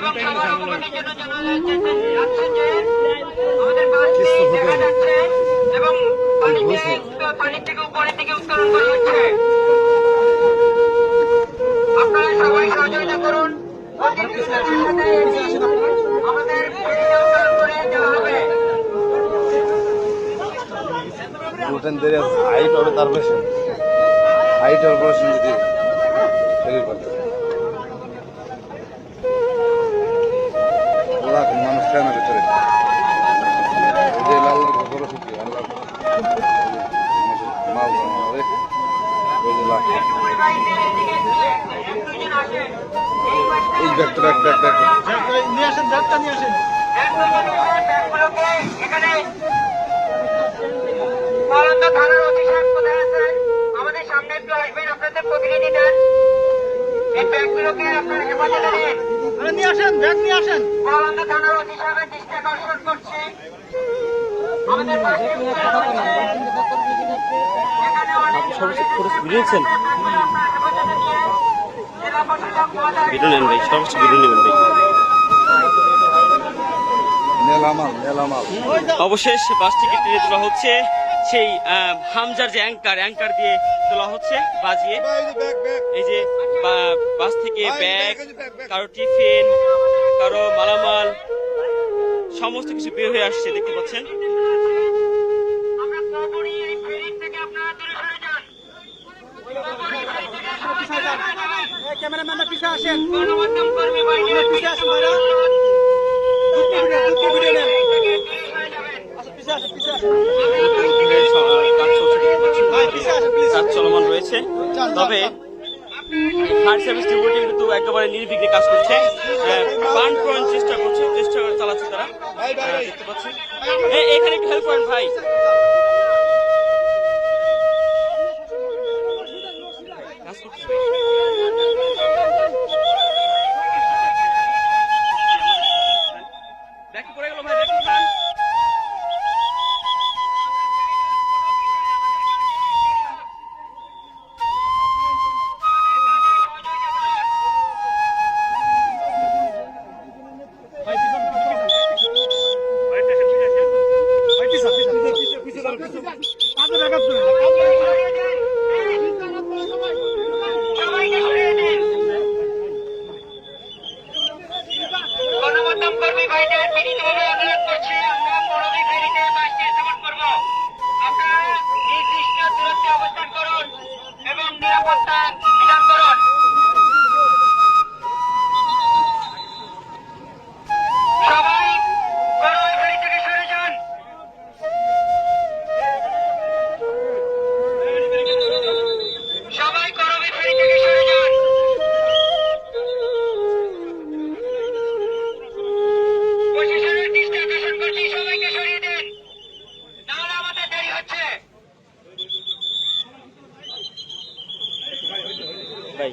এবং সবার অবগতির জন্য জানা যাচ্ছে যে আমাদের বাসটি দেখা যাচ্ছে এবং পানির থেকে উপরের দিকে উত্তোলন করা হচ্ছে। আপনারা সবাই সহযোগিতা করুন। আমাদের ফেরিতে উত্তোলন করে দেওয়া হবে। হাইট হবে তার বেশি হাইট অপারেশন যদি ফেরি করতে মানুষ খায় না ভিতরে লাল সরস্বতী আল্লাহ মাল এই ব্যাগটা নিয়ে আসেন ব্যাগটা নিয়ে আসেন। থানার ওসি সাহেব কোথায় আছেন? আমাদের সামনে একটু আসবেন, আপনাদের প্রতিনিধি দেন। এই ব্যাগগুলোকে আপনার হেফাজতে নিন। নিয়ে আসেন, ব্যাগ নিয়ে আসেন। মহানন্দা থানার ওসি সাহেবের দৃষ্টি আকর্ষণ করছে আমাদের অবশেষ বাসটিকে টেনে তোলা হচ্ছে সেই হামজার যে অ্যাঙ্কার দিয়ে তোলা হচ্ছে বাজিয়ে। এই যে বাস থেকে ব্যাগ, কারো টিফিন, কারো মালামাল সমস্ত কিছু বের হয়ে আসছে, দেখতে পাচ্ছেন। ক্যামেরাম্যানরা পিছিয়ে আসেন, কাজ চলমান রয়েছে, তবে ফায়ার সার্ভিস ডিউটি কিন্তু একেবারে নির্বিঘ্নে কাজ করছে, প্রাণপণ চেষ্টা চালাচ্ছে তারা, দেখতে পাচ্ছেন। এখানে একটু হেল্প করেন ভাই। দেখে পড়ে গেল ভাই, দেখুন। গণমাধ্যম কর্মী ভাইদের বিনীতভাবে অনুরোধ করছি, আমরা পরবর্তী ফেরিতে বাসটি স্থাপন করব। আপনারা নির্দিষ্ট দূরত্বে অবস্থান করুন এবং নিরাপত্তা বিধান করুন। সবাই পরবর্তী ফেরি থেকে সরে যান। সবাই করবি ফেরি থেকে সরে যান। প্রশাসনের দৃষ্টি আকর্ষণ করছি, সবাইকে সরিয়ে দেন, নাহলে আমাদের দেরি হচ্ছে। ভাই